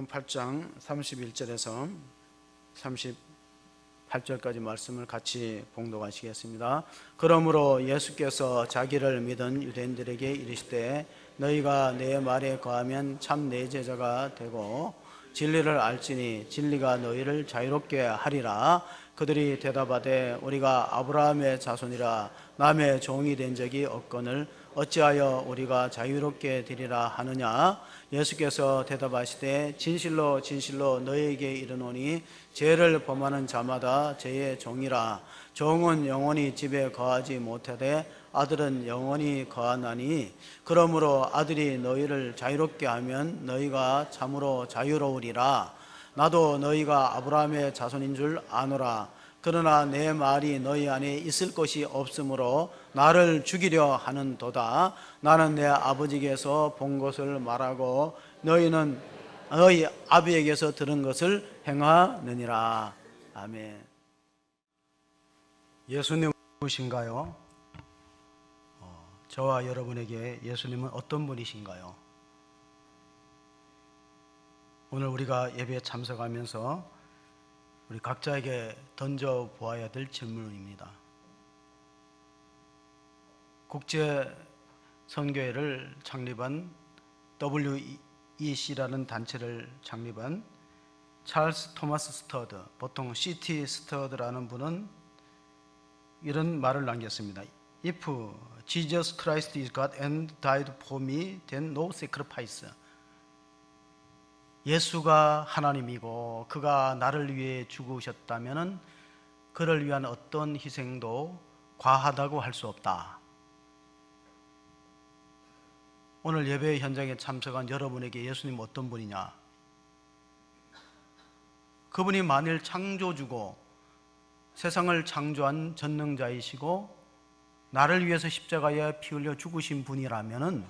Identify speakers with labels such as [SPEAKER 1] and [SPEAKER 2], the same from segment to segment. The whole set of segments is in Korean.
[SPEAKER 1] 마태복음 8장 31절에서 38절까지 말씀을 같이 봉독하시겠습니다. 그러므로 예수께서 자기를 믿은 유대인들에게 이르시되 너희가 내 말에 거하면 참 내 제자가 되고 진리를 알지니 진리가 너희를 자유롭게 하리라. 그들이 대답하되 우리가 아브라함의 자손이라 남의 종이 된 적이 없거늘 어찌하여 우리가 자유롭게 되리라 하느냐. 예수께서 대답하시되 진실로 진실로 너희에게 이르노니 죄를 범하는 자마다 죄의 종이라. 종은 영원히 집에 거하지 못하되 아들은 영원히 거하나니 그러므로 아들이 너희를 자유롭게 하면 너희가 참으로 자유로우리라. 나도 너희가 아브라함의 자손인 줄 아노라. 그러나 내 말이 너희 안에 있을 것이 없으므로 나를 죽이려 하는도다. 나는 내 아버지께서 본 것을 말하고 너희는 너희 아비에게서 들은 것을 행하느니라. 아멘. 예수님 누구신가요? 저와 여러분에게 예수님은 어떤 분이신가요? 오늘 우리가 예배에 참석하면서 우리 각자에게 던져보아야 될 질문입니다. 국제선교회를 창립한 WEC라는 단체를 창립한 찰스 토마스 스터드, 보통 C.T. 스터드라는 분은 이런 말을 남겼습니다. If Jesus Christ is God and died for me, then no sacrifice. 예수가 하나님이고 그가 나를 위해 죽으셨다면 그를 위한 어떤 희생도 과하다고 할 수 없다. 오늘 예배 현장에 참석한 여러분에게 예수님 어떤 분이냐? 그분이 만일 창조주고 세상을 창조한 전능자이시고 나를 위해서 십자가에 피 흘려 죽으신 분이라면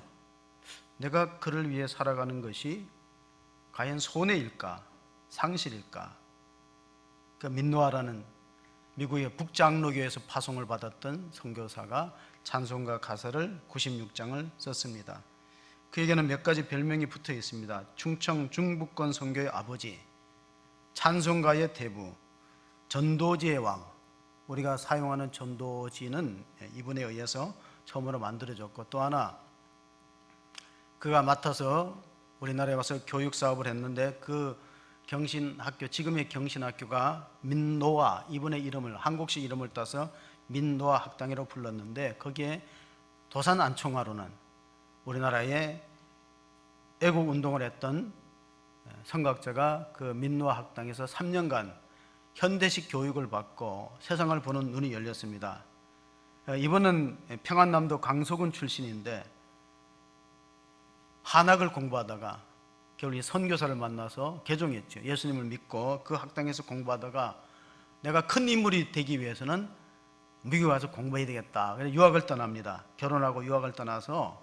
[SPEAKER 1] 내가 그를 위해 살아가는 것이 과연 손해일까? 상실일까? 그 민노아라는 미국의 북장로교에서 파송을 받았던 선교사가 찬송가 가사를 96장을 썼습니다. 그에게는 몇 가지 별명이 붙어 있습니다. 충청 중부권 선교의 아버지, 찬송가의 대부, 전도지의 왕. 우리가 사용하는 전도지는 이분에 의해서 처음으로 만들어졌고, 또 하나 그가 맡아서 우리나라에 와서 교육 사업을 했는데 그 경신학교, 지금의 경신학교가 민노아, 이분의 이름을, 한국식 이름을 따서 민노아 학당이라고 불렀는데 거기에 도산 안총하로는 우리나라에 애국 운동을 했던 선각자가 그 민노아 학당에서 3년간 현대식 교육을 받고 세상을 보는 눈이 열렸습니다. 이분은 평안남도 강서군 출신인데 한학을 공부하다가 겨울 이 선교사를 만나서 개종했죠. 예수님을 믿고 그 학당에서 공부하다가 내가 큰 인물이 되기 위해서는 미국에 와서 공부해야 되겠다. 그래서 유학을 떠납니다. 결혼하고 유학을 떠나서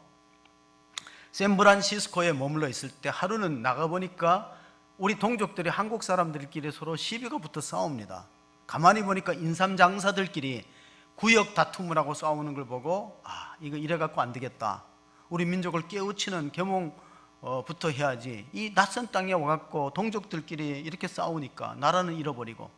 [SPEAKER 1] 샌프란시스코에 머물러 있을 때 하루는 나가보니까 우리 동족들이 한국 사람들끼리 서로 시비가 붙어 싸웁니다. 가만히 보니까 인삼장사들끼리 구역 다툼을 하고 싸우는 걸 보고 이거 이래갖고 안 되겠다. 우리 민족을 깨우치는 계몽부터 해야지. 이 낯선 땅에 와갖고 동족들끼리 이렇게 싸우니까 나라는 잃어버리고,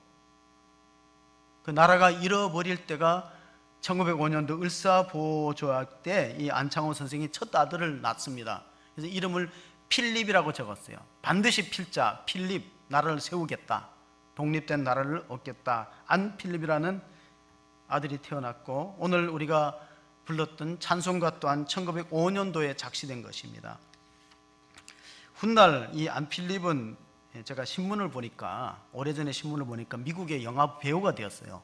[SPEAKER 1] 그 나라가 잃어버릴 때가 1905년도 을사보조약 때 이 안창호 선생이 첫 아들을 낳습니다. 그래서 이름을 필립이라고 적었어요. 반드시 필자, 필립, 나라를 세우겠다, 독립된 나라를 얻겠다. 안필립이라는 아들이 태어났고, 오늘 우리가 불렀던 찬송가 또한 1905년도에 작시된 것입니다. 훗날 이 안필립은 제가 신문을 보니까, 오래전에 신문을 보니까 미국의 영화 배우가 되었어요.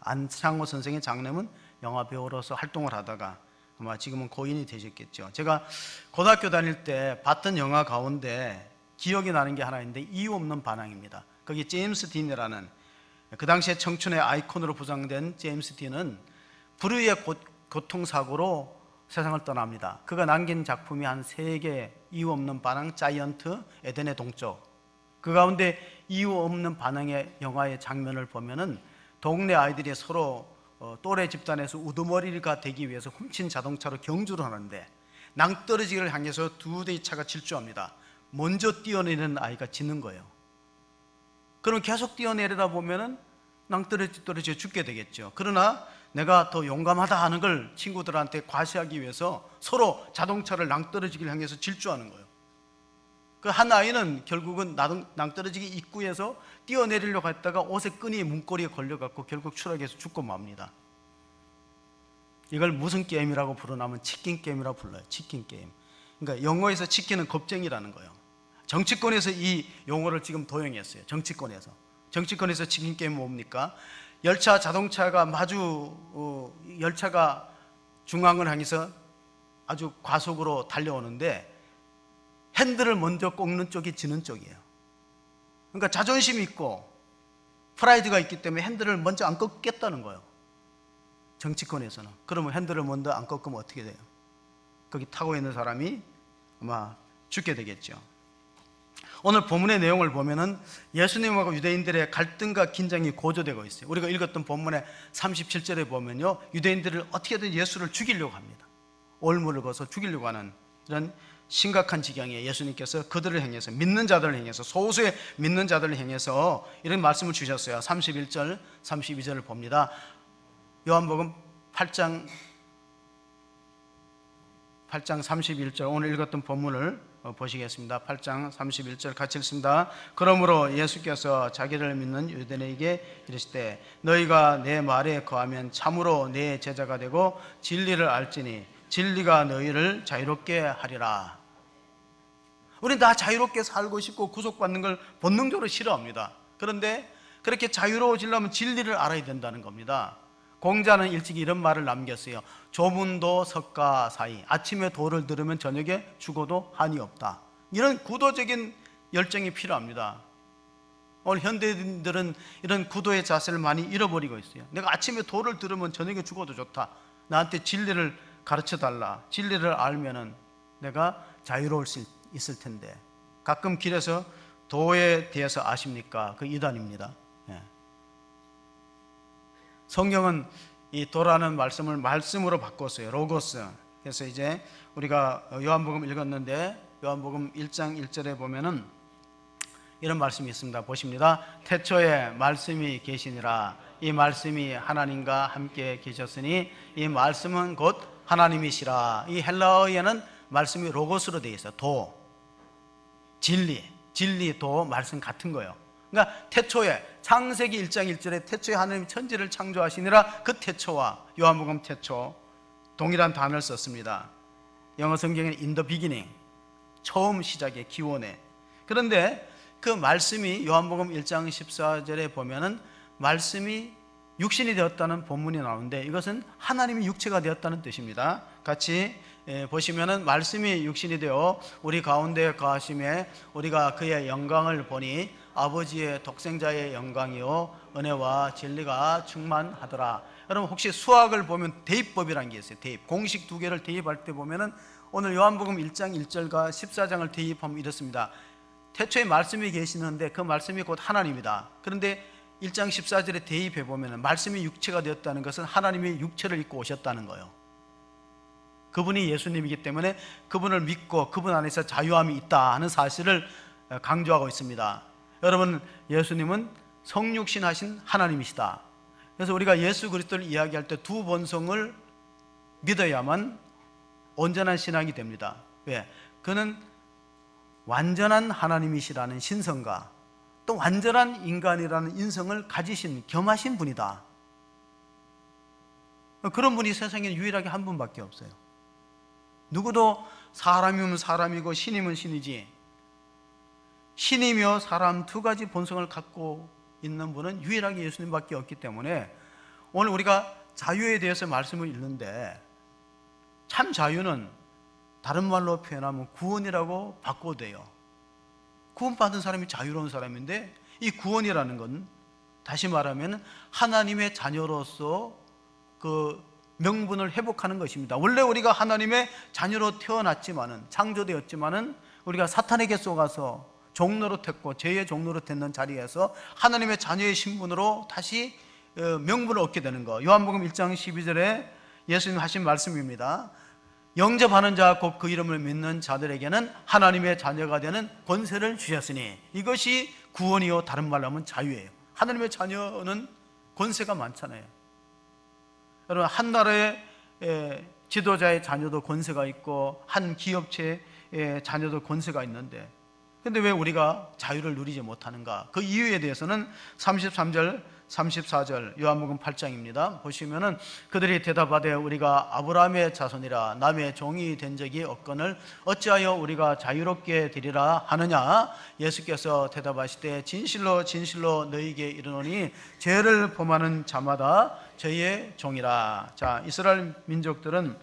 [SPEAKER 1] 안창호 선생의 장남은 영화 배우로서 활동을 하다가 아마 지금은 고인이 되셨겠죠. 제가 고등학교 다닐 때 봤던 영화 가운데 기억이 나는 게 하나 있는데 이유 없는 반항입니다. 거기 제임스 딘이라는, 그 당시에 청춘의 아이콘으로 부상된 제임스 딘은 불의의 교통사고로 세상을 떠납니다. 그가 남긴 작품이 한 3개, 이유 없는 반항, 자이언트, 에덴의 동쪽. 그 가운데 이유 없는 반항의 영화의 장면을 보면은 동네 아이들이 서로 또래 집단에서 우두머리가 되기 위해서 훔친 자동차로 경주를 하는데 낭떠러지기를 향해서 2대의 차가 질주합니다. 먼저 뛰어내리는 아이가 지는 거예요. 그럼 계속 뛰어내리다 보면은 낭떠러지 죽게 되겠죠. 그러나 내가 더 용감하다 하는 걸 친구들한테 과시하기 위해서 서로 자동차를 낭떠러지기를 향해서 질주하는 거예요. 그 한 아이는 결국은 낭떠러지기 입구에서 뛰어내리려고 했다가 옷에 끈이 문고리에 걸려갖고 결국 추락해서 죽고 맙니다. 이걸 무슨 게임이라고 부르냐면 치킨 게임이라고 불러요. 치킨 게임. 그러니까 영어에서 치킨은 겁쟁이라는 거예요. 정치권에서 이 용어를 지금 도용했어요. 정치권에서 치킨 게임 뭡니까? 자동차가 열차가 중앙을 향해서 아주 과속으로 달려오는데 핸들을 먼저 꺾는 쪽이 지는 쪽이에요. 그러니까 자존심이 있고 프라이드가 있기 때문에 핸들을 먼저 안 꺾겠다는 거예요. 정치권에서는. 그러면 핸들을 먼저 안 꺾으면 어떻게 돼요? 거기 타고 있는 사람이 아마 죽게 되겠죠. 오늘 본문의 내용을 보면은 예수님하고 유대인들의 갈등과 긴장이 고조되고 있어요. 우리가 읽었던 본문의 37절에 보면요, 유대인들을 어떻게든 예수를 죽이려고 합니다. 올무를 거서 죽이려고 하는 이런 심각한 지경에 예수님께서 그들을 향해서, 믿는 자들을 향해서, 소수의 믿는 자들을 향해서 이런 말씀을 주셨어요. 31절, 32절을 봅니다. 요한복음 8장 31절, 오늘 읽었던 본문을 보시겠습니다. 8장 31절 같이 읽습니다. 그러므로 예수께서 자기를 믿는 유대인에게 이르시되 너희가 내 말에 거하면 참으로 내 제자가 되고 진리를 알지니 진리가 너희를 자유롭게 하리라. 우리는 다 자유롭게 살고 싶고 구속받는 걸 본능적으로 싫어합니다. 그런데 그렇게 자유로워지려면 진리를 알아야 된다는 겁니다. 공자는 일찍 이런 말을 남겼어요. 조문도 석가 사이, 아침에 도를 들으면 저녁에 죽어도 한이 없다. 이런 구도적인 열정이 필요합니다. 오늘 현대인들은 이런 구도의 자세를 많이 잃어버리고 있어요. 내가 아침에 도를 들으면 저녁에 죽어도 좋다. 나한테 진리를 가르쳐달라. 진리를 알면은 내가 자유로울 수 있을 텐데. 가끔 길에서 도에 대해서 아십니까? 그 이단입니다. 성경은 이 도라는 말씀을 말씀으로 바꿨어요. 로고스. 그래서 이제 우리가 요한복음 읽었는데 요한복음 1장 1절에 보면은 이런 말씀이 있습니다. 보십니다. 태초에 말씀이 계시니라. 이 말씀이 하나님과 함께 계셨으니 이 말씀은 곧 하나님이시라. 이 헬라어에는 말씀이 로고스로 되어 있어요. 도, 진리, 도, 말씀 같은 거예요. 그러니까 태초에, 창세기 1장 1절에 태초에 하나님이 천지를 창조하시니라, 그 태초와 요한복음 태초 동일한 단어를 썼습니다. 영어 성경에는 in the beginning, 처음 시작에, 기원에. 그런데 그 말씀이 요한복음 1장 14절에 보면은 말씀이 육신이 되었다는 본문이 나오는데 이것은 하나님이 육체가 되었다는 뜻입니다. 같이 보시면은 말씀이 육신이 되어 우리 가운데 거하심에 우리가 그의 영광을 보니 아버지의 독생자의 영광이요 은혜와 진리가 충만하더라. 여러분 혹시 수학을 보면 대입법이라는 게 있어요. 대입. 공식 두 개를 대입할 때 보면은 오늘 요한복음 1장 1절과 14장을 대입하면 이렇습니다. 태초에 말씀이 계시는데 그 말씀이 곧 하나님이다. 그런데 1장 14절에 대입해 보면 말씀이 육체가 되었다는 것은 하나님이 육체를 입고 오셨다는 거예요. 그분이 예수님이기 때문에 그분을 믿고 그분 안에서 자유함이 있다 하는 사실을 강조하고 있습니다. 여러분, 예수님은 성육신하신 하나님이시다. 그래서 우리가 예수 그리스도를 이야기할 때 두 본성을 믿어야만 온전한 신앙이 됩니다. 왜? 그는 완전한 하나님이시라는 신성과 또 완전한 인간이라는 인성을 가지신 겸하신 분이다. 그런 분이 세상에 유일하게 한 분밖에 없어요. 누구도 사람이면 사람이고 신이면 신이지, 신이며 사람 두 가지 본성을 갖고 있는 분은 유일하게 예수님밖에 없기 때문에 오늘 우리가 자유에 대해서 말씀을 읽는데 참 자유는 다른 말로 표현하면 구원이라고 바꿔도 돼요. 구원받은 사람이 자유로운 사람인데 이 구원이라는 건 다시 말하면 하나님의 자녀로서 그 명분을 회복하는 것입니다. 원래 우리가 하나님의 자녀로 태어났지만은, 창조되었지만은 우리가 사탄에게 쏘가서 종노릇했고 죄의 종노릇했는 자리에서 하나님의 자녀의 신분으로 다시 명분을 얻게 되는 거. 요한복음 1장 12절에 예수님 하신 말씀입니다. 영접하는 자 곧 그 이름을 믿는 자들에게는 하나님의 자녀가 되는 권세를 주셨으니 이것이 구원이요 다른 말로 하면 자유예요. 하나님의 자녀는 권세가 많잖아요. 여러분, 한 나라의 지도자의 자녀도 권세가 있고 한 기업체의 자녀도 권세가 있는데, 근데 왜 우리가 자유를 누리지 못하는가? 그 이유에 대해서는 33절 34절 요한복음 8장입니다. 보시면은 그들이 대답하되 우리가 아브라함의 자손이라 남의 종이 된 적이 없거늘 어찌하여 우리가 자유롭게 되리라 하느냐? 예수께서 대답하시되 진실로 진실로 너희에게 이르노니 죄를 범하는 자마다 저희의 종이라. 자, 이스라엘 민족들은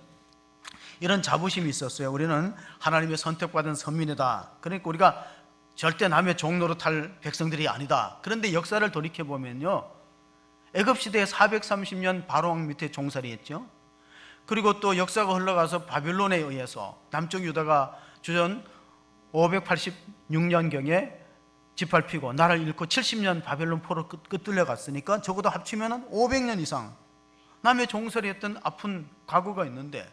[SPEAKER 1] 이런 자부심이 있었어요. 우리는 하나님의 선택받은 선민이다. 그러니까 우리가 절대 남의 종 노릇할 백성들이 아니다. 그런데 역사를 돌이켜보면요, 애굽시대에 430년 바로왕 밑에 종살이 했죠. 그리고 또 역사가 흘러가서 바빌론에 의해서 남쪽 유다가 주전 586년경에 짓밟히고 나라를 잃고 70년 바벨론 포로 끄뚫려 갔으니까 적어도 합치면 500년 이상 남의 종살이 했던 아픈 과거가 있는데,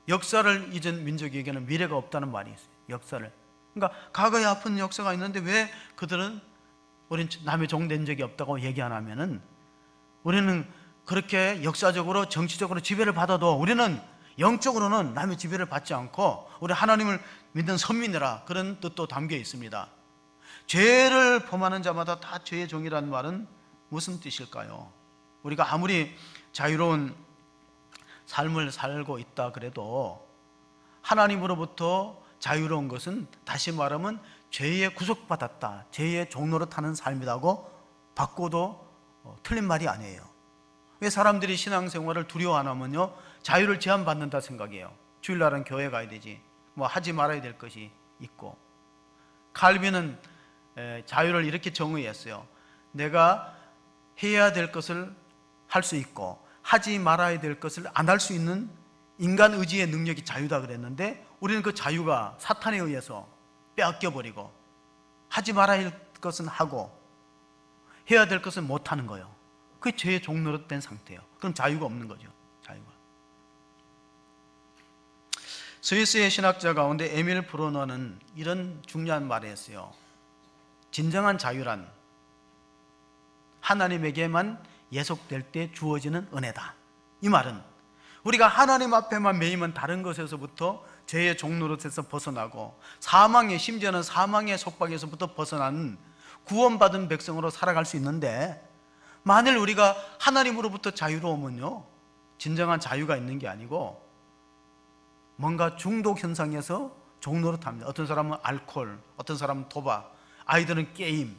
[SPEAKER 1] 역사를 잊은 민족에게는 미래가 없다는 말이 있어요. 역사를. 그러니까 과거에 아픈 역사가 있는데 왜 그들은 우리는 남의 종 된 적이 없다고 얘기 안 하면은, 우리는 그렇게 역사적으로 정치적으로 지배를 받아도 우리는 영적으로는 남의 지배를 받지 않고 우리 하나님을 믿는 선민이라, 그런 뜻도 담겨 있습니다. 죄를 범하는 자마다 다 죄의 종이라는 말은 무슨 뜻일까요? 우리가 아무리 자유로운 삶을 살고 있다 그래도 하나님으로부터 자유로운 것은 다시 말하면 죄에 구속받았다, 죄의 종노릇하는 삶이라고 바꿔도 틀린 말이 아니에요. 왜 사람들이 신앙생활을 두려워 안 하면요, 자유를 제한받는다 생각해요. 주일날은 교회 가야 되지, 뭐 하지 말아야 될 것이 있고. 칼빈은 자유를 이렇게 정의했어요. 내가 해야 될 것을 할 수 있고 하지 말아야 될 것을 안 할 수 있는 인간 의지의 능력이 자유다 그랬는데, 우리는 그 자유가 사탄에 의해서 빼앗겨버리고 하지 말아야 할 것은 하고 해야 될 것은 못하는 거예요. 그게 죄의 종노릇된 상태예요. 그럼 자유가 없는 거죠. 자유가. 스위스의 신학자 가운데 에밀 브로너는 이런 중요한 말을 했어요. 진정한 자유란 하나님에게만 예속될 때 주어지는 은혜다. 이 말은 우리가 하나님 앞에만 매이면 다른 것에서부터 죄의 종노릇에서 벗어나고 사망의, 심지어는 사망의 속박에서부터 벗어난 구원받은 백성으로 살아갈 수 있는데, 만일 우리가 하나님으로부터 자유로우면요, 진정한 자유가 있는 게 아니고 뭔가 중독 현상에서 종노릇합니다. 어떤 사람은 알코올, 어떤 사람은 도박, 아이들은 게임.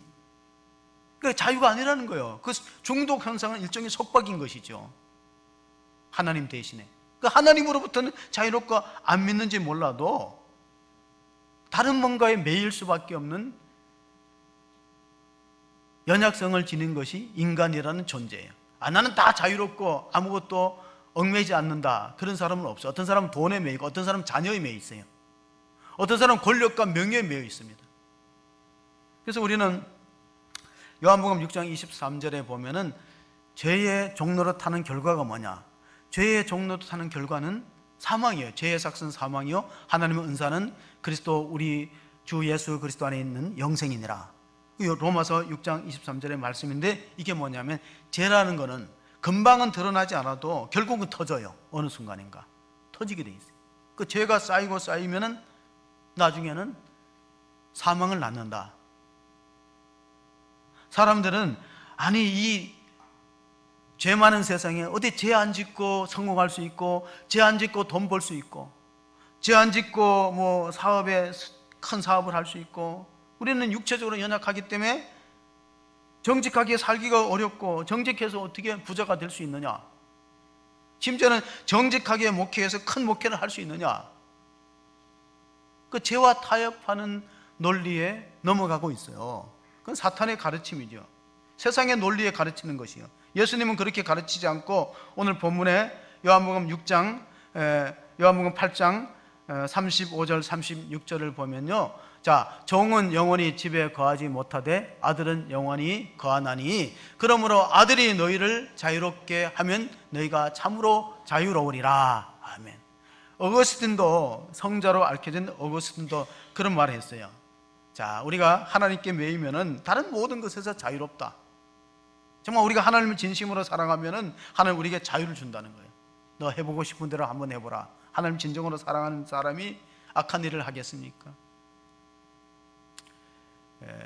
[SPEAKER 1] 그러니까 자유가 아니라는 거예요. 그 중독 현상은 일종의 속박인 것이죠. 하나님 대신에. 그 하나님으로부터는 자유롭고 안 믿는지 몰라도 다른 뭔가에 매일 수밖에 없는 연약성을 지닌 것이 인간이라는 존재예요. 나는 다 자유롭고 아무것도 얽매이지 않는다, 그런 사람은 없어요. 어떤 사람은 돈에 매이고 어떤 사람은 자녀에 매여 있어요. 어떤 사람은 권력과 명예에 매여 있습니다. 그래서 우리는 요한복음 6장 23절에 보면은 죄의 종노릇하는 결과가 뭐냐? 죄의 종노릇하는 결과는 사망이에요. 죄의 삭은 사망이요 하나님의 은사는 그리스도 우리 주 예수 그리스도 안에 있는 영생이니라. 로마서 6장 23절의 말씀인데, 이게 뭐냐면 죄라는 거는 금방은 드러나지 않아도 결국은 터져요. 어느 순간인가 터지게 돼 있어요. 그 죄가 쌓이고 쌓이면은 나중에는 사망을 낳는다. 사람들은 아니 이 죄 많은 세상에 어디 죄 안 짓고 성공할 수 있고, 죄 안 짓고 돈 벌 수 있고, 죄 안 짓고 뭐 사업에 큰 사업을 할 수 있고, 우리는 육체적으로 연약하기 때문에 정직하게 살기가 어렵고, 정직해서 어떻게 부자가 될 수 있느냐, 심지어는 정직하게 목회해서 큰 목회를 할 수 있느냐, 그 죄와 타협하는 논리에 넘어가고 있어요. 그건 사탄의 가르침이죠. 세상의 논리에 가르치는 것이요. 예수님은 그렇게 가르치지 않고 오늘 본문에 요한복음 8장 35절 36절을 보면요, 자, 종은 영원히 집에 거하지 못하되 아들은 영원히 거하나니 그러므로 아들이 너희를 자유롭게 하면 너희가 참으로 자유로우리라. 아멘. 어거스틴도, 성자로 알려진 어거스틴도 그런 말을 했어요. 자, 우리가 하나님께 매이면은 다른 모든 것에서 자유롭다. 정말 우리가 하나님을 진심으로 사랑하면은 하나님 우리에게 자유를 준다는 거예요. 너 해보고 싶은 대로 한번 해보라. 하나님 진정으로 사랑하는 사람이 악한 일을 하겠습니까?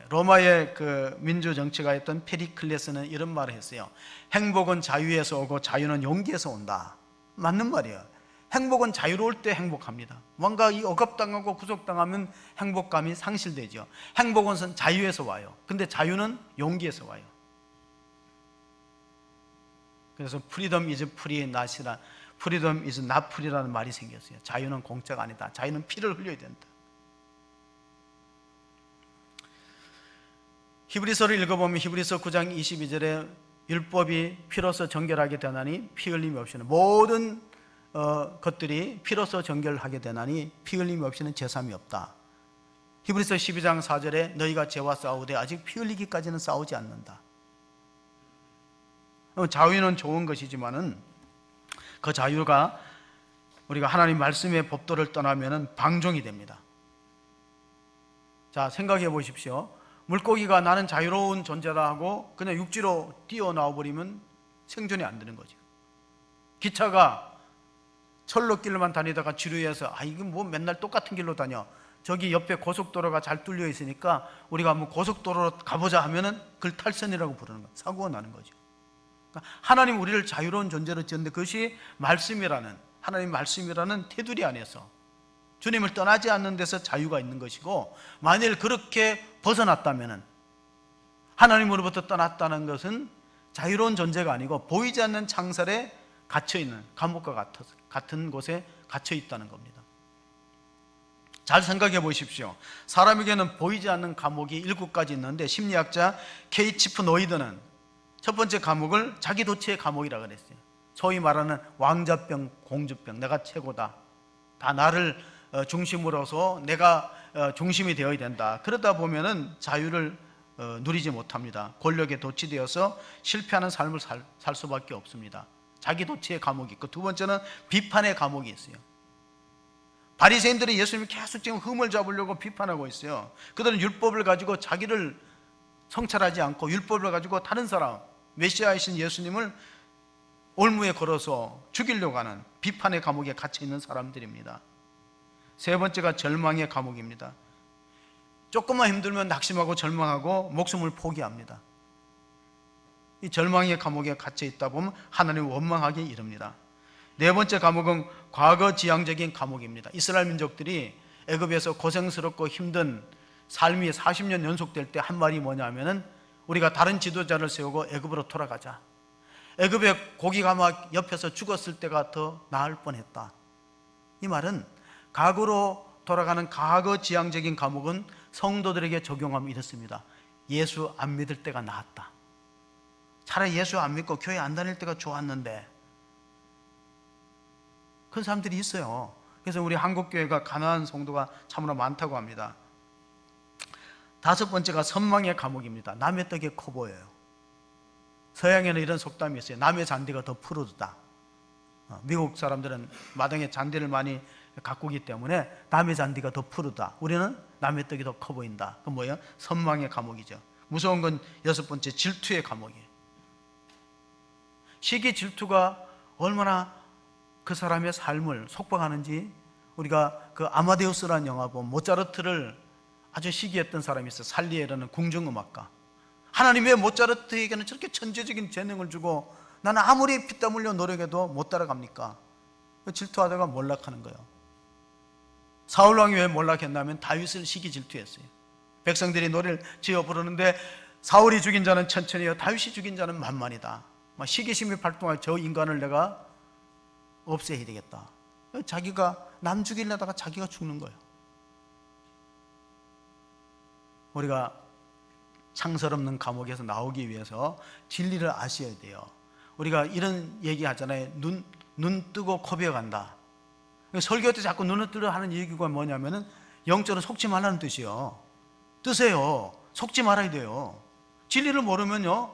[SPEAKER 1] 로마의 그 민주 정치가였던 페리클레스는 이런 말을 했어요. 행복은 자유에서 오고 자유는 용기에서 온다. 맞는 말이에요. 행복은 자유로울 때 행복합니다. 뭔가 이 억압당하고 구속당하면 행복감이 상실되죠. 행복은 자유에서 와요. 근데 자유는 용기에서 와요. 그래서 freedom is free not이라, freedom is not free라는 말이 생겼어요. 자유는 공짜가 아니다. 자유는 피를 흘려야 된다. 히브리서를 읽어보면 히브리서 9장 22절에 율법이 피로서 정결하게 되나니 피 흘림이 없이는, 모든 것들이 피로서 정결하게 되나니 피 흘림이 없이는 제삼이 없다. 히브리서 12장 4절에 너희가 죄와 싸우되 아직 피 흘리기까지는 싸우지 않는다. 자유는 좋은 것이지만은 그 자유가 우리가 하나님 말씀의 법도를 떠나면은 방종이 됩니다. 자, 생각해 보십시오. 물고기가 나는 자유로운 존재다 하고 그냥 육지로 뛰어나와 버리면 생존이 안 되는 거죠. 기차가 철로길로만 다니다가 지루해서 이거 뭐 맨날 똑같은 길로 다녀. 저기 옆에 고속도로가 잘 뚫려 있으니까 우리가 한번 고속도로로 가보자 하면은 그걸 탈선이라고 부르는 거예요. 사고가 나는 거죠. 그러니까 하나님 우리를 자유로운 존재로 지었는데 그것이 말씀이라는, 하나님 말씀이라는 테두리 안에서 주님을 떠나지 않는 데서 자유가 있는 것이고, 만일 그렇게 벗어났다면, 하나님으로부터 떠났다는 것은 자유로운 존재가 아니고 보이지 않는 창살에 갇혀있는, 감옥과 같은 곳에 갇혀있다는 겁니다. 잘 생각해 보십시오. 사람에게는 보이지 않는 감옥이 7가지 있는데 심리학자 케이치프 노이드는 첫 번째 감옥을 자기 도취의 감옥이라고 그랬어요. 소위 말하는 왕자병, 공주병, 내가 최고다, 다 나를 중심으로서 내가 중심이 되어야 된다. 그러다 보면은 자유를 누리지 못합니다. 권력에 도취되어서 실패하는 삶을 살 수밖에 없습니다. 자기 도취의 감옥이 있고, 두 번째는 비판의 감옥이 있어요. 바리새인들이 예수님을 계속 지금 흠을 잡으려고 비판하고 있어요. 그들은 율법을 가지고 자기를 성찰하지 않고 율법을 가지고 다른 사람, 메시아이신 예수님을 올무에 걸어서 죽이려고 하는 비판의 감옥에 갇혀 있는 사람들입니다. 세 번째가 절망의 감옥입니다. 조금만 힘들면 낙심하고 절망하고 목숨을 포기합니다. 이 절망의 감옥에 갇혀 있다 보면 하나님을 원망하게 이릅니다. 네 번째 감옥은 과거 지향적인 감옥입니다. 이스라엘 민족들이 애굽에서 고생스럽고 힘든 삶이 40년 연속될 때 한 말이 뭐냐면은 우리가 다른 지도자를 세우고 애굽으로 돌아가자. 애굽의 고기가 막 옆에서 죽었을 때가 더 나을 뻔했다. 이 말은 과거로 돌아가는 과거 지향적인 감옥은 성도들에게 적용하면 이렇습니다. 예수 안 믿을 때가 나았다. 차라리 예수 안 믿고 교회 안 다닐 때가 좋았는데. 그런 사람들이 있어요. 그래서 우리 한국교회가 가난한 성도가 참으로 많다고 합니다. 다섯 번째가 선망의 감옥입니다. 남의 떡이 커 보여요. 서양에는 이런 속담이 있어요. 남의 잔디가 더 푸르다. 미국 사람들은 마당에 잔디를 많이 가꾸기 때문에 남의 잔디가 더 푸르다. 우리는 남의 떡이 더 커 보인다. 그건 뭐예요? 선망의 감옥이죠. 무서운 건 여섯 번째, 질투의 감옥이에요. 시기 질투가 얼마나 그 사람의 삶을 속박하는지, 우리가 그 아마데우스라는 영화 보면 모차르트를 아주 시기했던 사람이 있어요. 살리에라는 궁중음악가. 하나님 왜 모차르트에게는 저렇게 천재적인 재능을 주고 나는 아무리 피땀 흘려 노력해도 못 따라갑니까? 질투하다가 몰락하는 거예요. 사울왕이 왜 몰락했냐면 다윗을 시기 질투했어요. 백성들이 노래를 지어 부르는데 사울이 죽인 자는 천천히요, 다윗이 죽인 자는 만만이다. 시기심이 발동하여 저 인간을 내가 없애야 되겠다. 자기가 남 죽이려다가 자기가 죽는 거예요. 우리가 창설 없는 감옥에서 나오기 위해서 진리를 아셔야 돼요. 우리가 이런 얘기 하잖아요. 눈 뜨고 코베어 간다. 설교 때 자꾸 눈을 뜨려 하는 얘기가 뭐냐면은 영적으로 속지 말라는 뜻이요. 뜨세요. 속지 말아야 돼요. 진리를 모르면요,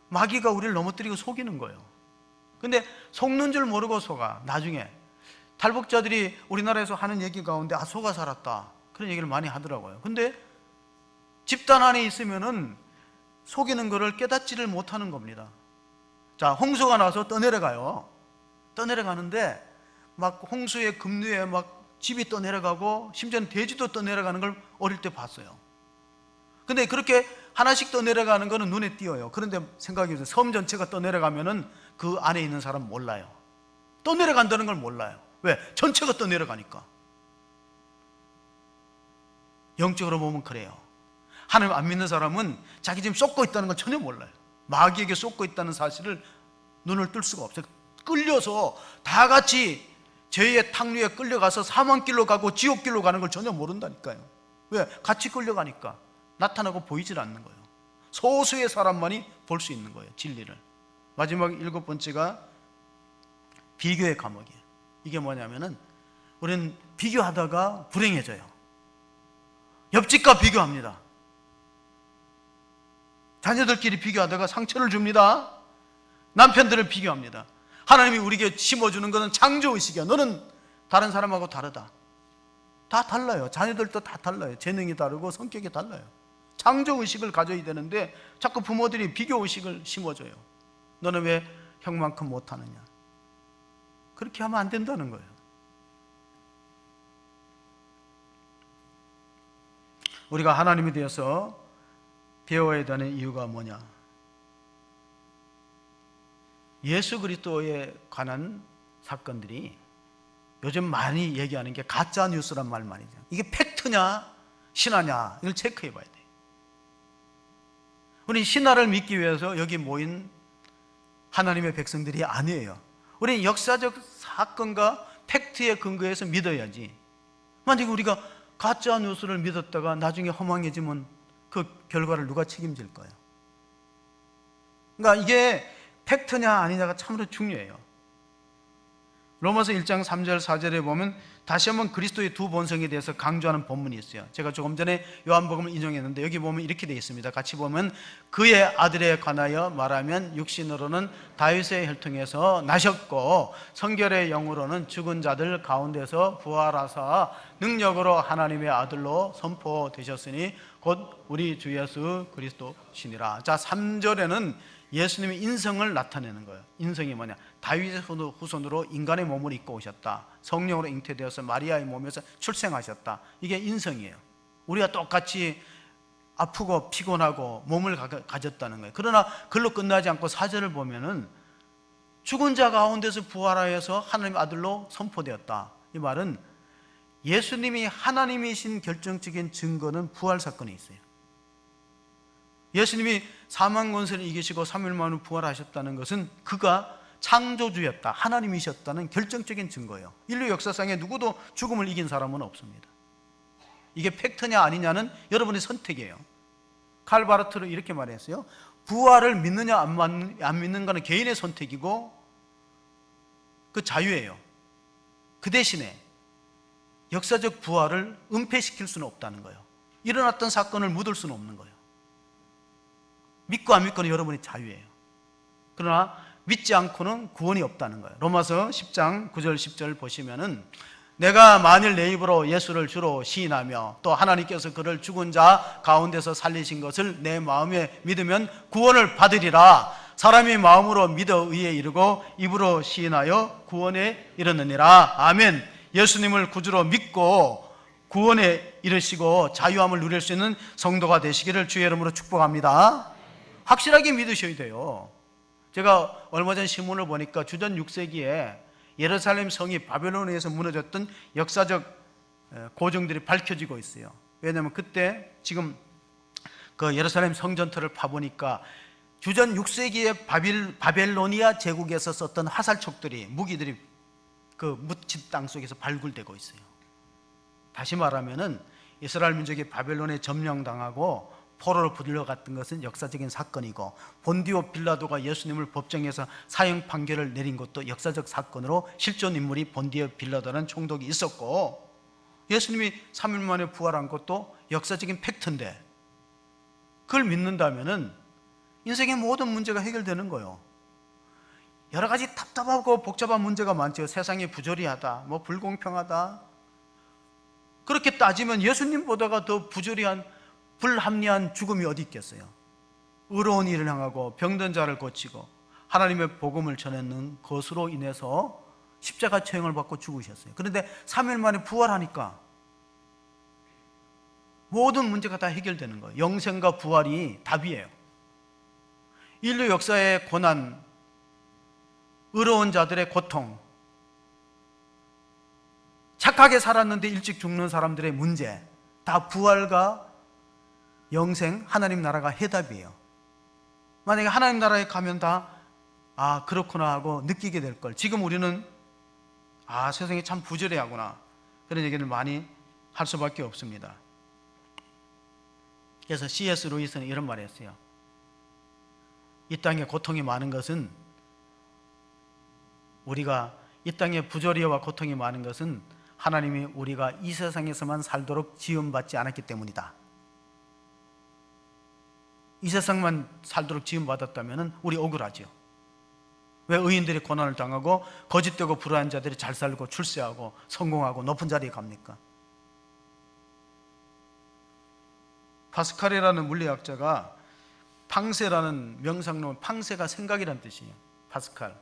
[SPEAKER 1] 마귀가 우리를 넘어뜨리고 속이는 거예요. 근데 속는 줄 모르고 속아. 나중에 탈북자들이 우리나라에서 하는 얘기 가운데 소가 살았다, 그런 얘기를 많이 하더라고요. 근데 집단 안에 있으면은 속이는 것을 깨닫지를 못하는 겁니다. 자, 홍수가 나서 떠내려가요. 떠내려가는데 막 홍수의 급류에 막 집이 떠내려가고 심지어는 돼지도 떠내려가는 걸 어릴 때 봤어요. 근데 그렇게 하나씩 떠내려가는 거는 눈에 띄어요. 그런데 생각해보세요. 섬 전체가 떠내려가면은 그 안에 있는 사람 몰라요. 떠내려간다는 걸 몰라요. 왜? 전체가 떠내려가니까. 영적으로 보면 그래요. 하나님 안 믿는 사람은 자기 지금 쏟고 있다는 걸 전혀 몰라요. 마귀에게 쏟고 있다는 사실을 눈을 뜰 수가 없어요. 끌려서 다 같이 죄의 탕류에 끌려가서 사망길로 가고 지옥길로 가는 걸 전혀 모른다니까요. 왜? 같이 끌려가니까 나타나고 보이질 않는 거예요. 소수의 사람만이 볼 수 있는 거예요, 진리를. 마지막 7번째가 비교의 감옥이에요. 이게 뭐냐면은 우리는 비교하다가 불행해져요. 옆집과 비교합니다. 자녀들끼리 비교하다가 상처를 줍니다. 남편들을 비교합니다. 하나님이 우리에게 심어주는 것은 창조의식이야. 너는 다른 사람하고 다르다. 다 달라요. 자녀들도 다 달라요. 재능이 다르고 성격이 달라요. 창조의식을 가져야 되는데 자꾸 부모들이 비교의식을 심어줘요. 너는 왜 형만큼 못하느냐. 그렇게 하면 안 된다는 거예요. 우리가 하나님에 대해서 배워야 되는 이유가 뭐냐? 예수 그리스도에 관한 사건들이 요즘 많이 얘기하는 게 가짜 뉴스란 말 말이죠. 이게 팩트냐 신화냐 이걸 체크해 봐야 돼요. 우리 신화를 믿기 위해서 여기 모인 하나님의 백성들이 아니에요. 우리는 역사적 사건과 팩트에 근거해서 믿어야지. 만약에 우리가 가짜 뉴스를 믿었다가 나중에 허망해지면 그 결과를 누가 책임질 거예요? 그러니까 이게 팩트냐 아니냐가 참으로 중요해요. 로마서 1장 3절 4절에 보면 다시 한번 그리스도의 두 본성에 대해서 강조하는 본문이 있어요. 제가 조금 전에 요한복음을 인용했는데 여기 보면 이렇게 되어 있습니다. 같이 보면 그의 아들에 관하여 말하면 육신으로는 다윗의 혈통에서 나셨고 성결의 영으로는 죽은 자들 가운데서 부활하사 능력으로 하나님의 아들로 선포되셨으니 곧 우리 주 예수 그리스도시니라. 자, 3절에는 예수님의 인성을 나타내는 거예요. 인성이 뭐냐? 다윗의 후손으로 인간의 몸을 입고 오셨다. 성령으로 잉태되어서 마리아의 몸에서 출생하셨다. 이게 인성이에요. 우리가 똑같이 아프고 피곤하고 몸을 가졌다는 거예요. 그러나 그걸로 끝나지 않고 4절을 보면은 죽은 자 가운데서 부활하여서 하나님의 아들로 선포되었다. 이 말은 예수님이 하나님이신 결정적인 증거는 부활 사건에 있어요. 예수님이 사망 권세를 이기시고 3일 만에 부활하셨다는 것은 그가 창조주였다, 하나님이셨다는 결정적인 증거예요. 인류 역사상에 누구도 죽음을 이긴 사람은 없습니다. 이게 팩트냐 아니냐는 여러분의 선택이에요. 칼 바르트는 이렇게 말했어요. 부활을 믿느냐 안 믿는가는 개인의 선택이고 그 자유예요. 그 대신에 역사적 부활을 은폐시킬 수는 없다는 거예요. 일어났던 사건을 묻을 수는 없는 거예요. 믿고 안 믿고는 여러분의 자유예요. 그러나 믿지 않고는 구원이 없다는 거예요. 로마서 10장 9절 10절 보시면은 내가 만일 내 입으로 예수를 주로 시인하며 또 하나님께서 그를 죽은 자 가운데서 살리신 것을 내 마음에 믿으면 구원을 받으리라. 사람이 마음으로 믿어 의에 이르고 입으로 시인하여 구원에 이르느니라. 아멘. 예수님을 구주로 믿고 구원에 이르시고 자유함을 누릴 수 있는 성도가 되시기를 주의 이름으로 축복합니다. 확실하게 믿으셔야 돼요. 제가 얼마 전 신문을 보니까 주전 6세기에 예루살렘 성이 바벨론에 의해서 무너졌던 역사적 고증들이 밝혀지고 있어요. 왜냐하면 그때 지금 그 예루살렘 성전터를 파보니까 주전 6세기에 바벨로니아 제국에서 썼던 화살촉들이, 무기들이 그 묻힌 땅 속에서 발굴되고 있어요. 다시 말하면은 이스라엘 민족이 바벨론에 점령당하고 포로로 불려갔던 것은 역사적인 사건이고 본디오 빌라도가 예수님을 법정에서 사형 판결을 내린 것도 역사적 사건으로 실존 인물이 본디오 빌라도라는 총독이 있었고 예수님이 3일 만에 부활한 것도 역사적인 팩트인데 그걸 믿는다면은 인생의 모든 문제가 해결되는 거예요. 여러 가지 답답하고 복잡한 문제가 많죠. 세상이 부조리하다, 뭐 불공평하다. 그렇게 따지면 예수님보다가 더 부조리한, 불합리한 죽음이 어디 있겠어요? 의로운 일을 행하고 병든 자를 고치고 하나님의 복음을 전하는 것으로 인해서 십자가 처형을 받고 죽으셨어요. 그런데 3일 만에 부활하니까 모든 문제가 다 해결되는 거예요. 영생과 부활이 답이에요. 인류 역사의 고난, 의로운 자들의 고통, 착하게 살았는데 일찍 죽는 사람들의 문제, 다 부활과 영생, 하나님 나라가 해답이에요. 만약에 하나님 나라에 가면 다 그렇구나 하고 느끼게 될 걸. 지금 우리는 세상이 참 부조리하구나, 그런 얘기를 많이 할 수밖에 없습니다. 그래서 C.S. 루이스는 이런 말을 했어요. 이 땅에 고통이 많은 것은, 우리가 이 땅에 부조리와 고통이 많은 것은 하나님이 우리가 이 세상에서만 살도록 지음받지 않았기 때문이다. 이 세상만 살도록 지음받았다면 우리 억울하죠. 왜 의인들이 고난을 당하고 거짓되고 불의한 자들이 잘 살고 출세하고 성공하고 높은 자리에 갑니까? 파스칼이라는 물리학자가 팡세라는 명상론, 팡세가 생각이란 뜻이에요. 파스칼,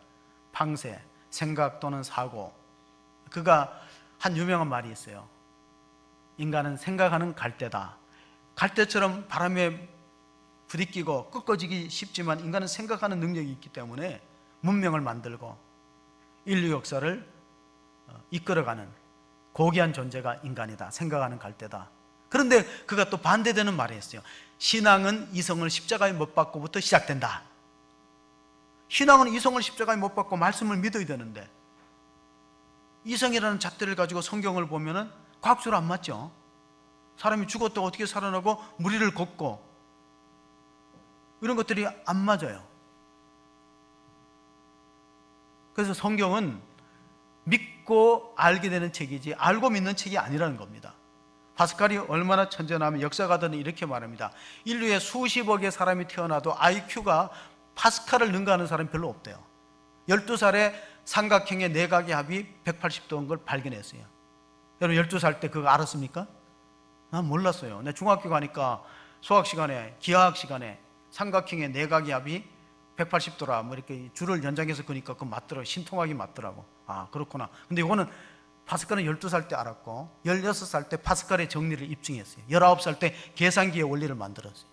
[SPEAKER 1] 팡세, 생각 또는 사고. 그가 한 유명한 말이 있어요. 인간은 생각하는 갈대다. 갈대처럼 바람에 부딪히고 꺾어지기 쉽지만 인간은 생각하는 능력이 있기 때문에 문명을 만들고 인류 역사를 이끌어가는 고귀한 존재가 인간이다. 생각하는 갈대다. 그런데 그가 또 반대되는 말을 했어요. 신앙은 이성을 십자가에 못 박고부터 시작된다. 신앙은 이성을 십자가에 못 박고 말씀을 믿어야 되는데, 이성이라는 잣대를 가지고 성경을 보면은 과학적으로 안 맞죠. 사람이 죽었다고 어떻게 살아나고 무리를 걷고 이런 것들이 안 맞아요. 그래서 성경은 믿고 알게 되는 책이지 알고 믿는 책이 아니라는 겁니다. 파스칼이 얼마나 천재냐면 역사가들은 이렇게 말합니다. 인류에 수십억의 사람이 태어나도 IQ가 파스칼을 능가하는 사람이 별로 없대요. 12살에 삼각형의 내각의 합이 180도인 걸 발견했어요. 여러분 12살 때 그거 알았습니까? 난 몰랐어요. 내가 중학교 가니까 수학 시간에, 기하학 시간에 삼각형의 내각의 합이 180도라 뭐 이렇게 줄을 연장해서 그니까 그거 맞더라고. 신통하게 맞더라고. 그렇구나. 근데 이거는 파스칼은 12살 때 알았고 16살 때 파스칼의 정리를 입증했어요. 19살 때 계산기의 원리를 만들었어요.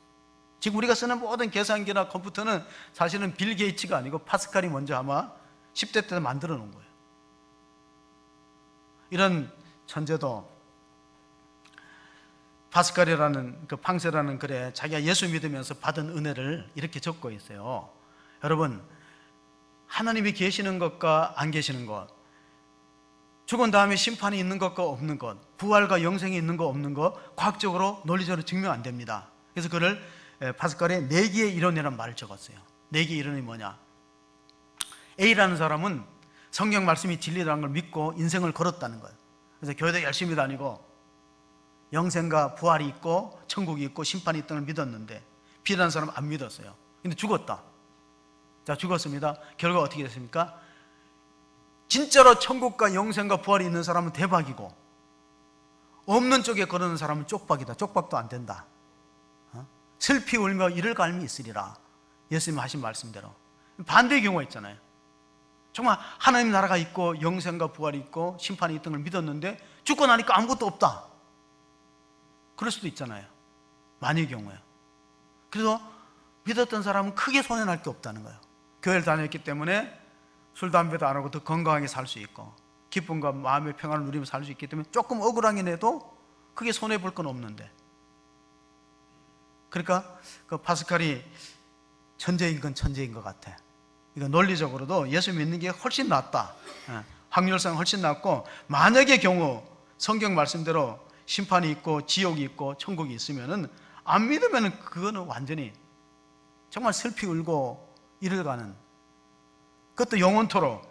[SPEAKER 1] 지금 우리가 쓰는 모든 계산기나 컴퓨터는 사실은 빌 게이츠가 아니고 파스칼이 먼저 아마 10대 때 만들어 놓은 거예요. 이런 천재도 파스칼이라는 그 팡세라는 글에 자기가 예수 믿으면서 받은 은혜를 이렇게 적고 있어요. 여러분, 하나님이 계시는 것과 안 계시는 것, 죽은 다음에 심판이 있는 것과 없는 것, 부활과 영생이 있는 것 없는 것, 과학적으로 논리적으로 증명 안 됩니다. 그래서 그를 파스칼의 내기의 이론이라는 말을 적었어요. 내기의 이론이 뭐냐? A라는 사람은 성경 말씀이 진리라는 걸 믿고 인생을 걸었다는 거예요. 그래서 교회도 열심히 다니고 영생과 부활이 있고 천국이 있고 심판이 있다는 걸 믿었는데, B라는 사람은 안 믿었어요. 근데 죽었다. 자, 죽었습니다. 결과 어떻게 됐습니까? 진짜로 천국과 영생과 부활이 있는 사람은 대박이고 없는 쪽에 걸어는 사람은 쪽박이다. 쪽박도 안 된다. 슬피 울며 이를 갈미 있으리라. 예수님 하신 말씀대로. 반대의 경우가 있잖아요. 정말 하나님 나라가 있고 영생과 부활이 있고 심판이 있던 걸 믿었는데 죽고 나니까 아무것도 없다. 그럴 수도 있잖아요. 많은 경우에. 그래서 믿었던 사람은 크게 손해날 게 없다는 거예요. 교회를 다녔기 때문에 술, 담배도 안 하고 더 건강하게 살 수 있고 기쁨과 마음의 평안을 누리며 살 수 있기 때문에 조금 억울하긴 해도 크게 손해볼 건 없는데, 그러니까 그 파스칼이 천재인 건 천재인 것 같아. 이거 논리적으로도 예수 믿는 게 훨씬 낫다. 확률상 훨씬 낫고, 만약의 경우 성경 말씀대로 심판이 있고 지옥이 있고 천국이 있으면은 안 믿으면은 그거는 완전히 정말 슬피 울고 이를 가는, 그것도 영원토록.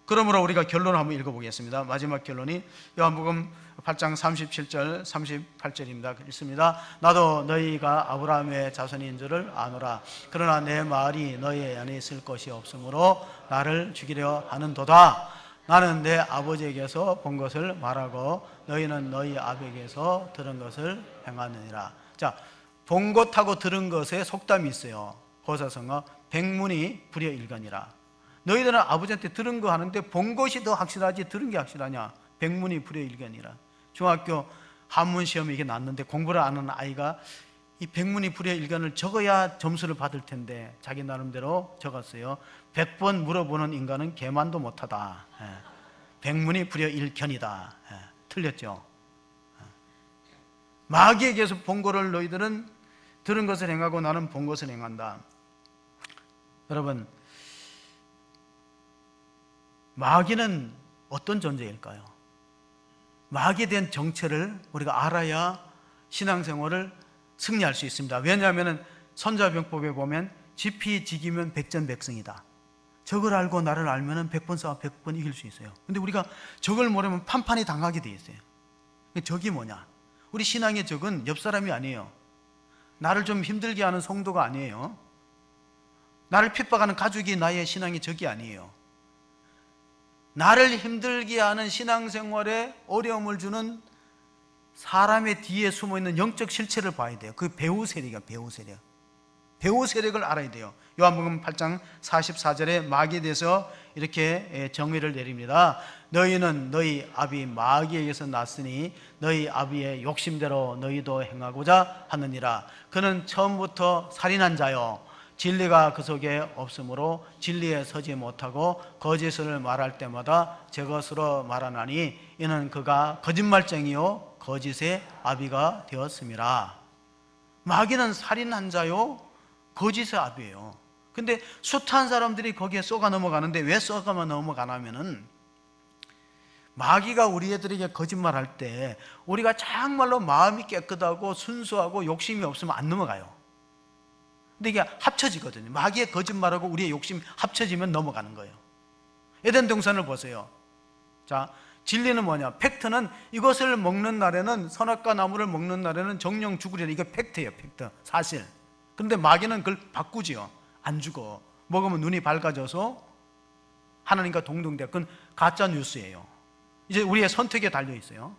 [SPEAKER 1] 그러므로 우리가 결론을 한번 읽어보겠습니다. 마지막 결론이 요한복음 8장 37절 38절입니다. 읽습니다. 나도 너희가 아브라함의 자손인 줄을 아노라. 그러나 내 말이 너희 안에 있을 것이 없으므로 나를 죽이려 하는도다. 나는 내 아버지에게서 본 것을 말하고 너희는 너희 아버지에게서 들은 것을 행하느니라. 자, 본 것하고 들은 것에 속담이 있어요. 고사성어 백문이 불여일견이라. 너희들은 아버지한테 들은 거 하는데 본 것이 더 확실하지 들은 게 확실하냐? 백문이 불여일견이라. 중학교 한문 시험에 이게 났는데 공부를 안 하는 아이가 이 백문이 불여일견을 적어야 점수를 받을 텐데 자기 나름대로 적었어요. 100번 물어보는 인간은 개만도 못하다. 백문이 불여일견이다. 틀렸죠. 마귀에게서 본 거를 너희들은 들은 것을 행하고 나는 본 것을 행한다. 여러분, 마귀는 어떤 존재일까요? 마귀에 대한 정체를 우리가 알아야 신앙생활을 승리할 수 있습니다. 왜냐하면 선자병법에 보면 지피지기면 백전백승이다. 적을 알고 나를 알면 100번 싸워 100번 이길 수 있어요. 근데 우리가 적을 모르면 판판이 당하게 돼 있어요. 적이 뭐냐? 우리 신앙의 적은 옆 사람이 아니에요. 나를 좀 힘들게 하는 성도가 아니에요. 나를 핍박하는 가족이 나의 신앙의 적이 아니에요. 나를 힘들게 하는 신앙생활에 어려움을 주는 사람의 뒤에 숨어있는 영적 실체를 봐야 돼요. 그 배후 세력이야. 배후 세력. 배후 세력을 알아야 돼요. 요한복음 8장 44절에 마귀에 대해서 이렇게 정의를 내립니다. 너희는 너희 아비 마귀에게서 났으니 너희 아비의 욕심대로 너희도 행하고자 하느니라. 그는 처음부터 살인한 자요 진리가 그 속에 없으므로 진리에 서지 못하고 거짓을 말할 때마다 제 것으로 말하나니 이는 그가 거짓말쟁이요 거짓의 아비가 되었음이라. 마귀는 살인한 자요 거짓의 아비예요. 근데 숱한 사람들이 거기에 쏘가 넘어가는데 왜 쏘가 넘어가냐면은 마귀가 우리 애들에게 거짓말할 때 우리가 정말로 마음이 깨끗하고 순수하고 욕심이 없으면 안 넘어가요. 근데 이게 합쳐지거든요. 마귀의 거짓말하고 우리의 욕심 합쳐지면 넘어가는 거예요. 에덴 동산을 보세요. 자, 진리는 뭐냐? 팩트는 이것을 먹는 날에는 선악과 나무를 먹는 날에는 정령 죽으리라. 이게 팩트예요. 팩트. 사실. 그런데 마귀는 그걸 바꾸지요. 안 죽어. 먹으면 눈이 밝아져서 하나님과 동등돼. 그건 가짜 뉴스예요. 이제 우리의 선택에 달려 있어요.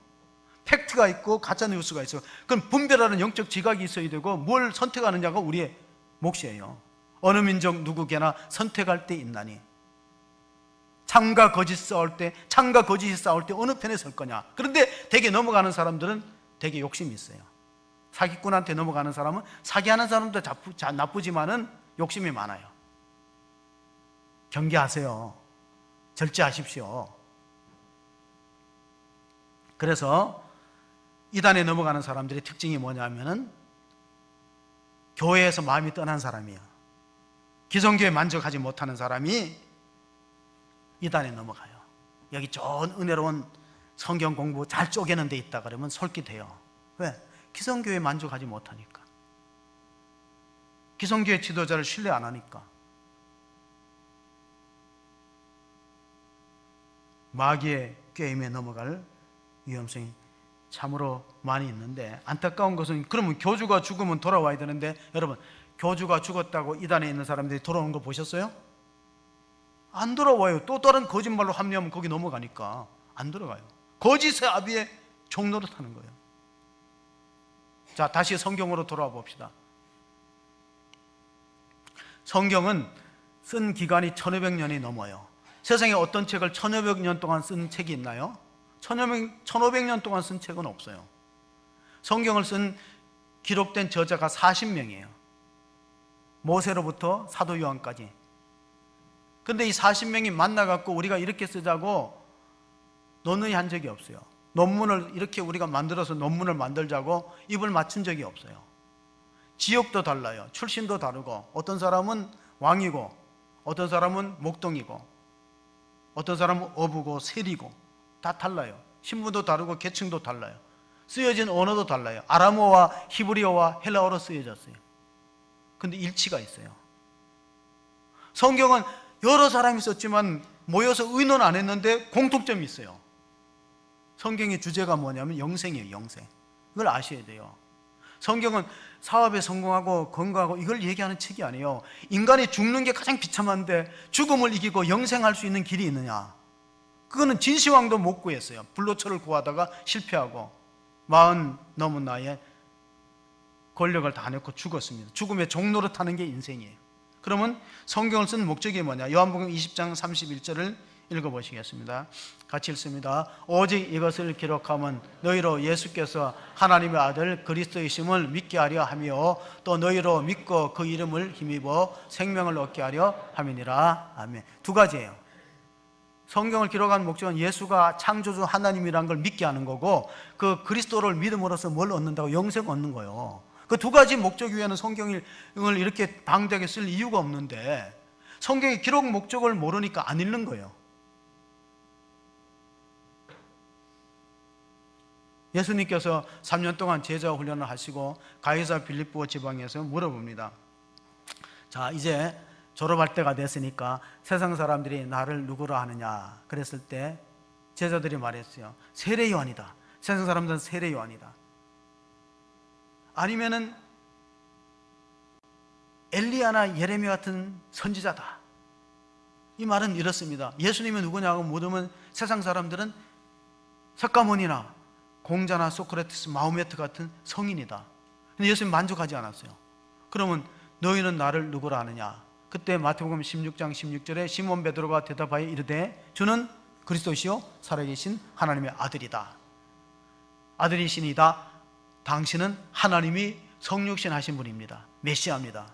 [SPEAKER 1] 팩트가 있고 가짜 뉴스가 있어요. 그건 분별하는 영적 지각이 있어야 되고 뭘 선택하느냐가 우리의 몫이에요. 어느 민족 누구게나 선택할 때 있나니. 참과 거짓 싸울 때, 참과 거짓이 싸울 때 어느 편에 설 거냐. 그런데 되게 넘어가는 사람들은 되게 욕심이 있어요. 사기꾼한테 넘어가는 사람은 사기하는 사람도 나쁘지만은 욕심이 많아요. 경계하세요. 절제하십시오. 그래서 이단에 넘어가는 사람들의 특징이 뭐냐면은 교회에서 마음이 떠난 사람이에요. 기성교에 만족하지 못하는 사람이 이단에 넘어가요. 여기 좋은 은혜로운 성경 공부 잘 쪼개는 데 있다 그러면 솔깃해요. 왜? 기성교에 만족하지 못하니까. 기성교회 지도자를 신뢰 안 하니까. 마귀의 꾀임에 넘어갈 위험성이 참으로 많이 있는데 안타까운 것은 그러면 교주가 죽으면 돌아와야 되는데 여러분 교주가 죽었다고 이단에 있는 사람들이 돌아오는 거 보셨어요? 안 돌아와요. 또 다른 거짓말로 합리하면 거기 넘어가니까 안 들어가요. 거짓의 아비의 종노릇 하는 거예요. 자, 다시 성경으로 돌아와 봅시다. 성경은 쓴 기간이 1500년이 넘어요. 세상에 어떤 책을 1500년 동안 쓴 책이 있나요? 1500년 동안 쓴 책은 없어요. 성경을 쓴 기록된 저자가 40명이에요. 모세로부터 사도 요한까지. 근데 이 40명이 만나갖고 우리가 이렇게 쓰자고 논의 한 적이 없어요. 논문을 이렇게 우리가 만들어서 논문을 만들자고 입을 맞춘 적이 없어요. 지역도 달라요. 출신도 다르고 어떤 사람은 왕이고 어떤 사람은 목동이고 어떤 사람은 어부고 세리고 다 달라요. 신분도 다르고 계층도 달라요. 쓰여진 언어도 달라요. 아람어와 히브리어와 헬라어로 쓰여졌어요. 근데 일치가 있어요. 성경은 여러 사람이 썼지만 모여서 의논 안 했는데 공통점이 있어요. 성경의 주제가 뭐냐면 영생이에요. 영생. 이걸 아셔야 돼요. 성경은 사업에 성공하고 건강하고 이걸 얘기하는 책이 아니에요. 인간이 죽는 게 가장 비참한데 죽음을 이기고 영생할 수 있는 길이 있느냐? 그거는 진시황도 못 구했어요. 불로초를 구하다가 실패하고 40 넘은 나이에 권력을 다 내고 죽었습니다. 죽음의 종로를 타는 게 인생이에요. 그러면 성경을 쓴 목적이 뭐냐? 요한복음 20장 31절을 읽어보시겠습니다. 같이 읽습니다. 오직 이것을 기록하면 너희로 예수께서 하나님의 아들 그리스도이심을 믿게 하려 하며 또 너희로 믿고 그 이름을 힘입어 생명을 얻게 하려 함이니라. 아멘. 두 가지예요. 성경을 기록한 목적은 예수가 창조주 하나님이라는 걸 믿게 하는 거고, 그 그리스도를 믿음으로써 뭘 얻는다고? 영생 얻는 거예요. 그 두 가지 목적 위에는 성경을 이렇게 방대하게 쓸 이유가 없는데, 성경의 기록 목적을 모르니까 안 읽는 거예요. 예수님께서 3년 동안 제자 훈련을 하시고 가이사 빌립보 지방에서 물어봅니다. 자, 이제 졸업할 때가 됐으니까 세상 사람들이 나를 누구라 하느냐? 그랬을 때 제자들이 말했어요. 세례 요한이다. 세상 사람들은 세례 요한이다. 아니면은 엘리야나 예레미야 같은 선지자다. 이 말은 이렇습니다. 예수님이 누구냐고 물으면 세상 사람들은 석가모니나 공자나 소크라테스, 마호메트 같은 성인이다. 근데 예수님 만족하지 않았어요. 그러면 너희는 나를 누구라 하느냐? 그때 마태복음 16장 16절에 시몬 베드로가 대답하여 이르되 주는 그리스도시요 살아계신 하나님의 아들이다. 아들이시니다. 당신은 하나님이 성육신 하신 분입니다. 메시아입니다.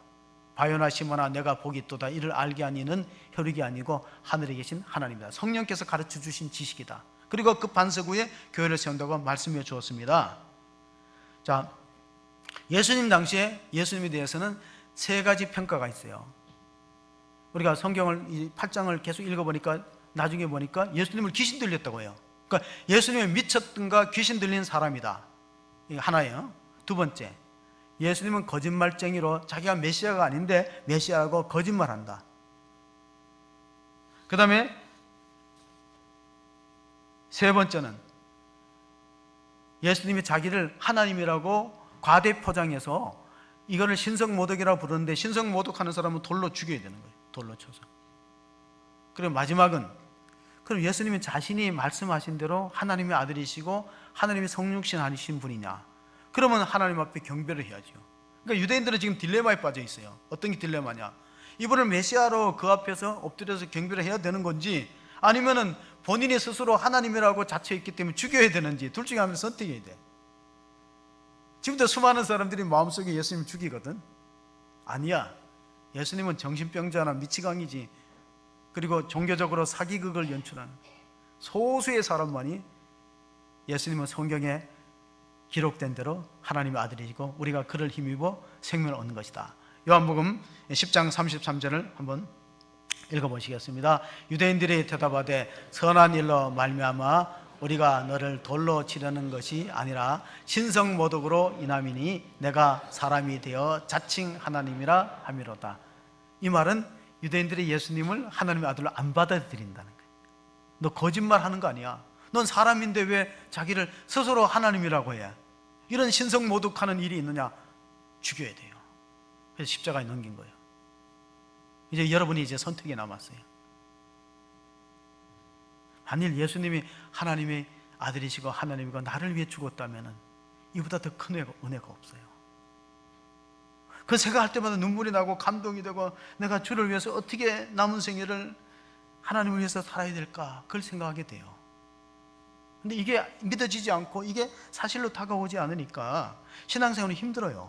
[SPEAKER 1] 바요나 시몬아 내가 복이 있도다. 이를 알게 한 이는 혈육이 아니고 하늘에 계신 하나님이다. 성령께서 가르쳐 주신 지식이다. 그리고 그 반석 위에 교회를 세운다고 말씀해 주었습니다. 자, 예수님 당시에 예수님에 대해서는 세 가지 평가가 있어요. 우리가 성경을 이 8장을 계속 읽어보니까 나중에 보니까 예수님을 귀신 들렸다고 해요. 그러니까 예수님에 미쳤던가 귀신 들린 사람이다. 이게 하나예요. 두 번째, 예수님은 거짓말쟁이로 자기가 메시아가 아닌데 메시아라고 거짓말한다. 그 다음에 세 번째는 예수님이 자기를 하나님이라고 과대 포장해서 이거를 신성모독이라고 부르는데, 신성모독하는 사람은 돌로 죽여야 되는 거예요. 돌로 쳐서. 그리고 마지막은 그럼 예수님이 자신이 말씀하신 대로 하나님의 아들이시고 하나님의 성육신 하신 분이냐? 그러면 하나님 앞에 경배를 해야죠. 그러니까 유대인들은 지금 딜레마에 빠져 있어요. 어떤 게 딜레마냐? 이분을 메시아로 그 앞에서 엎드려서 경배를 해야 되는 건지, 아니면은 본인이 스스로 하나님이라고 자처했기 때문에 죽여야 되는지, 둘 중에 하나를 선택해야 돼. 지금도 수많은 사람들이 마음속에 예수님 죽이거든. 아니야. 예수님은 정신병자나 미치광이지. 그리고 종교적으로 사기극을 연출하는 소수의 사람만이 예수님은 성경에 기록된 대로 하나님의 아들이시고 우리가 그를 힘입어 생명을 얻는 것이다. 요한복음 10장 33절을 한번 읽어보시겠습니다. 유대인들이 대답하되 선한 일로 말미암아 우리가 너를 돌로 치려는 것이 아니라 신성모독으로 인함이니 내가 사람이 되어 자칭 하나님이라 함이로다. 이 말은 유대인들이 예수님을 하나님의 아들로 안 받아들인다는 거예요. 너 거짓말하는 거 아니야. 넌 사람인데 왜 자기를 스스로 하나님이라고 해? 이런 신성모독하는 일이 있느냐? 죽여야 돼요. 그래서 십자가에 넘긴 거예요. 이제 여러분이 이제 선택이 남았어요. 만일 예수님이 하나님의 아들이시고 하나님이고 나를 위해 죽었다면 이보다 더 큰 은혜가 없어요. 그 생각할 때마다 눈물이 나고 감동이 되고, 내가 주를 위해서 어떻게 남은 생애를 하나님을 위해서 살아야 될까, 그걸 생각하게 돼요. 근데 이게 믿어지지 않고 이게 사실로 다가오지 않으니까 신앙생활은 힘들어요.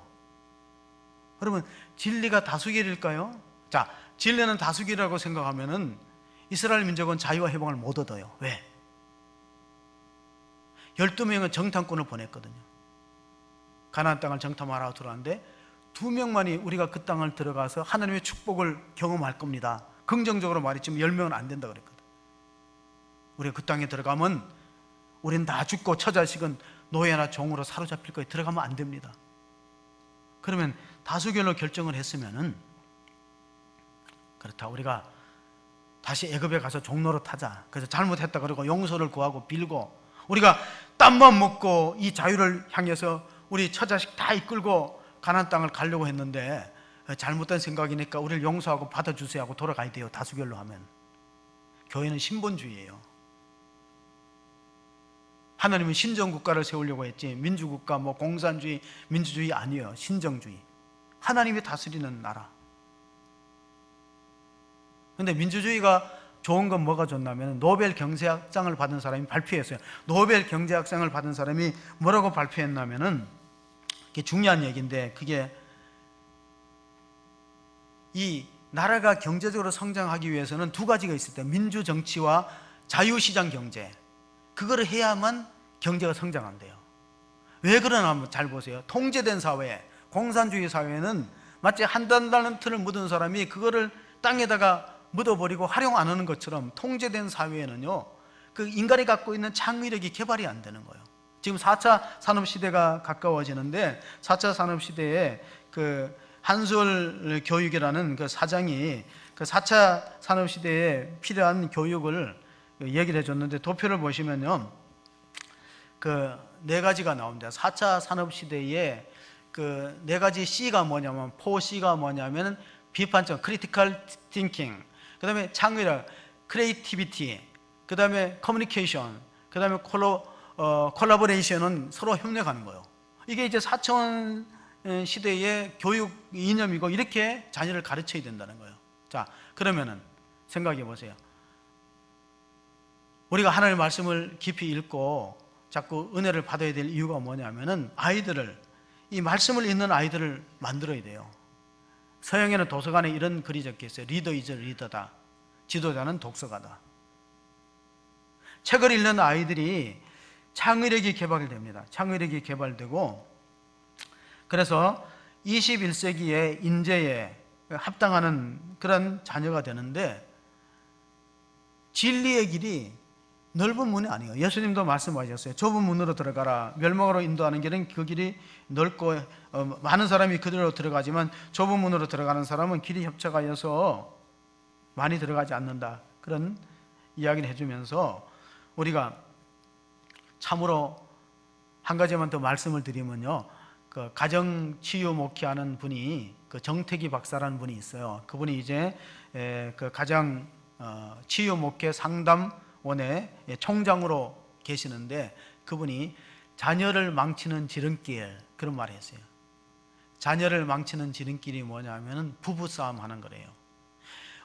[SPEAKER 1] 여러분, 진리가 다수결일까요? 자, 진리는 다수결이라고 생각하면은 이스라엘 민족은 자유와 해방을 못 얻어요. 왜? 12명은 정탐꾼을 보냈거든요. 가나안 땅을 정탐하러 들어왔는데 2명만이 우리가 그 땅을 들어가서 하나님의 축복을 경험할 겁니다. 긍정적으로 말했지만 10명은 안 된다 그랬거든. 우리가 그 땅에 들어가면 우리는 다 죽고 처자식은 노예나 종으로 사로잡힐 거예요. 들어가면 안 됩니다. 그러면 다수결로 결정을 했으면은, 그렇다, 우리가 다시 애굽에 가서 종노릇 하자. 그래서 잘못했다 그러고 용서를 구하고 빌고, 우리가 땀만 먹고 이 자유를 향해서 우리 처자식 다 이끌고 가나안 땅을 가려고 했는데 잘못된 생각이니까 우리를 용서하고 받아주세요 하고 돌아가야 돼요. 다수결로 하면. 교회는 신본주의예요. 하나님은 신정국가를 세우려고 했지 민주국가, 공산주의, 민주주의 아니에요. 신정주의. 하나님이 다스리는 나라. 근데 민주주의가 좋은 건 뭐가 좋냐면 노벨 경제학상을 받은 사람이 발표했어요. 노벨 경제학상을 받은 사람이 뭐라고 발표했냐면은, 그게 중요한 얘기인데, 그게 이 나라가 경제적으로 성장하기 위해서는 두 가지가 있을 때, 민주정치와 자유시장 경제, 그거를 해야만 경제가 성장한대요. 왜 그러나 한번 잘 보세요. 통제된 사회, 공산주의 사회는 마치 한 달란트를 묻은 사람이 그거를 땅에다가 묻어버리고 활용 안 하는 것처럼, 통제된 사회에는요, 그 인간이 갖고 있는 창의력이 개발이 안 되는 거예요. 지금 4차 산업시대가 가까워지는데, 4차 산업시대에 그 한솔 교육이라는 그 사장이 그 4차 산업시대에 필요한 교육을 얘기를 해줬는데, 도표를 보시면요, 그 네 가지가 나옵니다. 4차 산업시대에 그 네 가지 C가 뭐냐면, 4C가 뭐냐면 비판적, critical thinking, 그 다음에 창의력, creativity, 그 다음에 communication, 그 다음에 collaboration은 서로 협력하는 거예요. 이게 이제 4차원 시대의 교육 이념이고, 이렇게 자녀를 가르쳐야 된다는 거예요. 자, 그러면은 생각해 보세요. 우리가 하나님의 말씀을 깊이 읽고 자꾸 은혜를 받아야 될 이유가 뭐냐면은, 아이들을, 이 말씀을 읽는 아이들을 만들어야 돼요. 서양에는 도서관에 이런 글이 적혀 있어요. 리더 이즈 리더다. 지도자는 독서가다. 책을 읽는 아이들이 창의력이 개발됩니다. 창의력이 개발되고, 그래서 21세기의 인재에 합당하는 그런 자녀가 되는데, 진리의 길이 넓은 문이 아니에요. 예수님도 말씀하셨어요. 좁은 문으로 들어가라. 멸망으로 인도하는 길은 그 길이 넓고 많은 사람이 그대로 들어가지만, 좁은 문으로 들어가는 사람은 길이 협착하여서 많이 들어가지 않는다. 그런 이야기를 해주면서, 우리가 참으로 한 가지만 더 말씀을 드리면요, 그 가정치유 목회하는 분이, 그 정태기 박사라는 분이 있어요. 그분이 이제 그 가정 치유 목회 상담원의 총장으로 계시는데, 그분이 자녀를 망치는 지름길, 그런 말을 했어요. 자녀를 망치는 지름길이 뭐냐면 부부싸움 하는 거래요.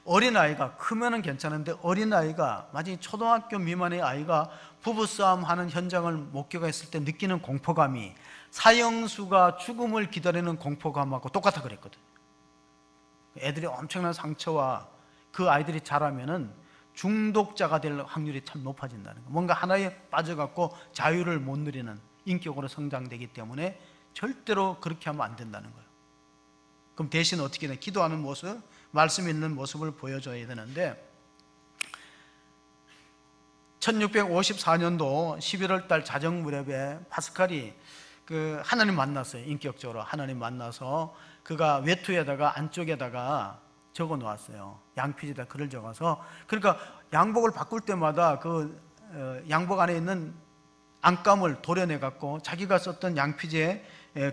[SPEAKER 1] 어린아이가, 크면은 괜찮은데 어린아이가, 마치 초등학교 미만의 아이가 부부싸움 하는 현장을 목격했을 때 느끼는 공포감이 사형수가 죽음을 기다리는 공포감하고 똑같아 그랬거든요. 애들이 엄청난 상처와, 그 아이들이 자라면은 중독자가 될 확률이 참 높아진다는 거예요. 뭔가 하나에 빠져갖고 자유를 못 누리는 인격으로 성장되기 때문에 절대로 그렇게 하면 안 된다는 거예요. 그럼 대신 어떻게 돼? 기도하는 모습, 말씀 있는 모습을 보여줘야 되는데, 1654년도 11월 달 자정 무렵에 파스칼이 그 하나님 만났어요. 인격적으로 하나님 만나서 그가 외투에다가 안쪽에다가 적어 놓았어요. 양피지에다 글을 적어서, 그러니까 양복을 바꿀 때마다 그 양복 안에 있는 안감을 도려내 갖고 자기가 썼던 양피지에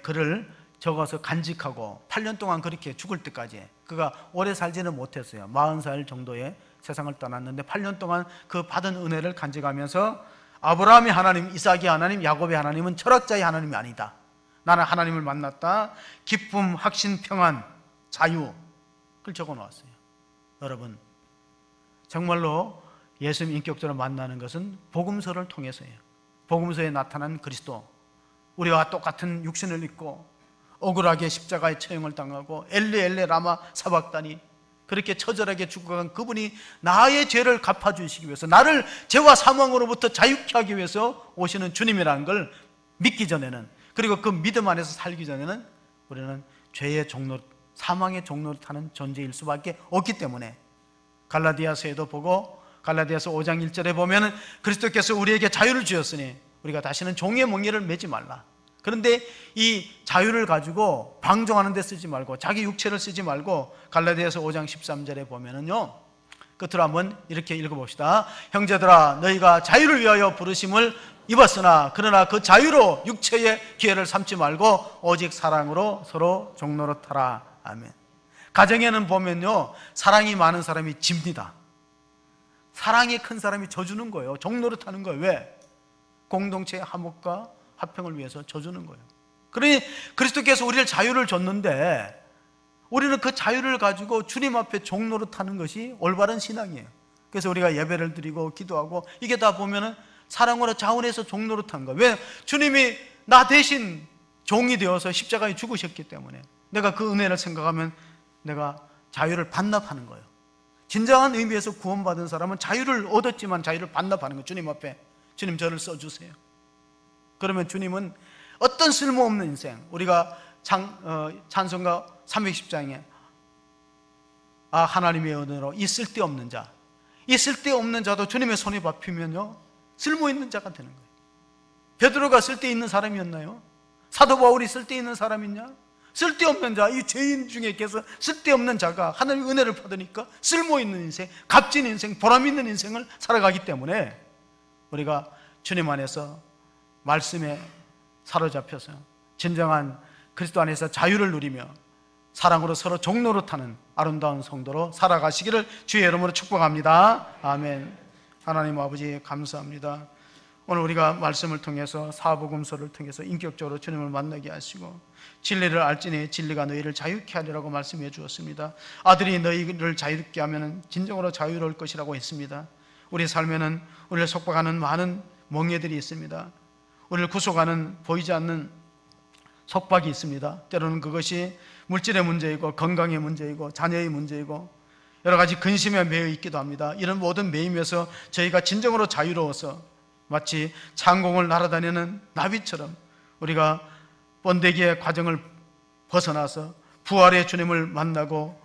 [SPEAKER 1] 글을 적어서 간직하고 8년 동안 그렇게 죽을 때까지, 그가 오래 살지는 못했어요. 40살 정도에 세상을 떠났는데 8년 동안 그 받은 은혜를 간직하면서, 아브라함의 하나님, 이삭의 하나님, 야곱의 하나님은 철학자의 하나님이 아니다. 나는 하나님을 만났다. 기쁨, 확신, 평안, 자유, 그걸 적어 놓았어요. 여러분, 정말로 예수님 인격적으로 만나는 것은 복음서를 통해서예요. 복음서에 나타난 그리스도, 우리와 똑같은 육신을 입고 억울하게 십자가의 처형을 당하고 엘레 라마 사박다니 그렇게 처절하게 죽어간 그분이 나의 죄를 갚아주시기 위해서, 나를 죄와 사망으로부터 자유케 하기 위해서 오시는 주님이라는 걸 믿기 전에는, 그리고 그 믿음 안에서 살기 전에는 우리는 죄의 종로, 사망의 종로를 타는 존재일 수밖에 없기 때문에, 갈라디아서에도 보고, 갈라디아서 5장 1절에 보면 그리스도께서 우리에게 자유를 주셨으니 우리가 다시는 종의 멍에를 매지 말라. 그런데 이 자유를 가지고 방종하는 데 쓰지 말고, 자기 육체를 쓰지 말고, 갈라디아서 5장 13절에 보면은요, 끝으로 한번 이렇게 읽어봅시다. 형제들아, 너희가 자유를 위하여 부르심을 입었으나 그러나 그 자유로 육체의 기회를 삼지 말고 오직 사랑으로 서로 종노릇하라. 아멘. 가정에는 보면요, 사랑이 많은 사람이 집니다. 사랑이 큰 사람이 져주는 거예요. 종노릇하는 거예요. 왜? 공동체의 화목과 화평을 위해서 져주는 거예요. 그러니 그리스도께서 우리를 자유를 줬는데 우리는 그 자유를 가지고 주님 앞에 종노릇하는 것이 올바른 신앙이에요. 그래서 우리가 예배를 드리고 기도하고 이게 다 보면은 사랑으로 자원해서 종노릇한 거예요. 왜? 주님이 나 대신 종이 되어서 십자가에 죽으셨기 때문에 내가 그 은혜를 생각하면 내가 자유를 반납하는 거예요. 진정한 의미에서 구원받은 사람은 자유를 얻었지만 자유를 반납하는 거예요. 주님 앞에 주님 저를 써주세요. 그러면 주님은 어떤 쓸모없는 인생, 우리가 찬송가 310장에 하나님의 은혜로 이 쓸데없는 자, 이 쓸데없는 자도 주님의 손에 밟히면요 쓸모있는 자가 되는 거예요. 베드로가 쓸데있는 사람이었나요? 사도 바울이 쓸데있는 사람이냐? 쓸데없는 자, 이 죄인 중에 계속 쓸데없는 자가 하나님의 은혜를 받으니까 쓸모있는 인생, 값진 인생, 보람있는 인생을 살아가기 때문에 우리가 주님 안에서 말씀에 사로잡혀서 진정한 그리스도 안에서 자유를 누리며 사랑으로 서로 종노릇하는 아름다운 성도로 살아가시기를 주의 이름으로 축복합니다. 아멘. 하나님 아버지 감사합니다. 오늘 우리가 말씀을 통해서 사복음서를 통해서 인격적으로 주님을 만나게 하시고 진리를 알지니 진리가 너희를 자유케 하리라고 말씀해 주었습니다. 아들이 너희를 자유롭게 하면 진정으로 자유로울 것이라고 했습니다. 우리 삶에는 우리를 속박하는 많은 멍에들이 있습니다. 우리를 구속하는 보이지 않는 속박이 있습니다. 때로는 그것이 물질의 문제이고 건강의 문제이고 자녀의 문제이고 여러 가지 근심에 매여 있기도 합니다. 이런 모든 매임에서 저희가 진정으로 자유로워서 마치 창공을 날아다니는 나비처럼 우리가 번데기의 과정을 벗어나서 부활의 주님을 만나고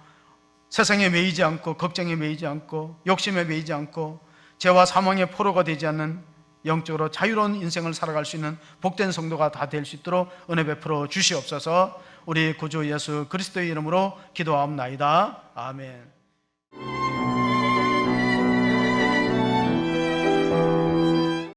[SPEAKER 1] 세상에 매이지 않고 걱정에 매이지 않고 욕심에 매이지 않고 죄와 사망의 포로가 되지 않는 영적으로 자유로운 인생을 살아갈 수 있는 복된 성도가 다 될 수 있도록 은혜 베풀어 주시옵소서. 우리 구주 예수 그리스도의 이름으로 기도하옵나이다. 아멘.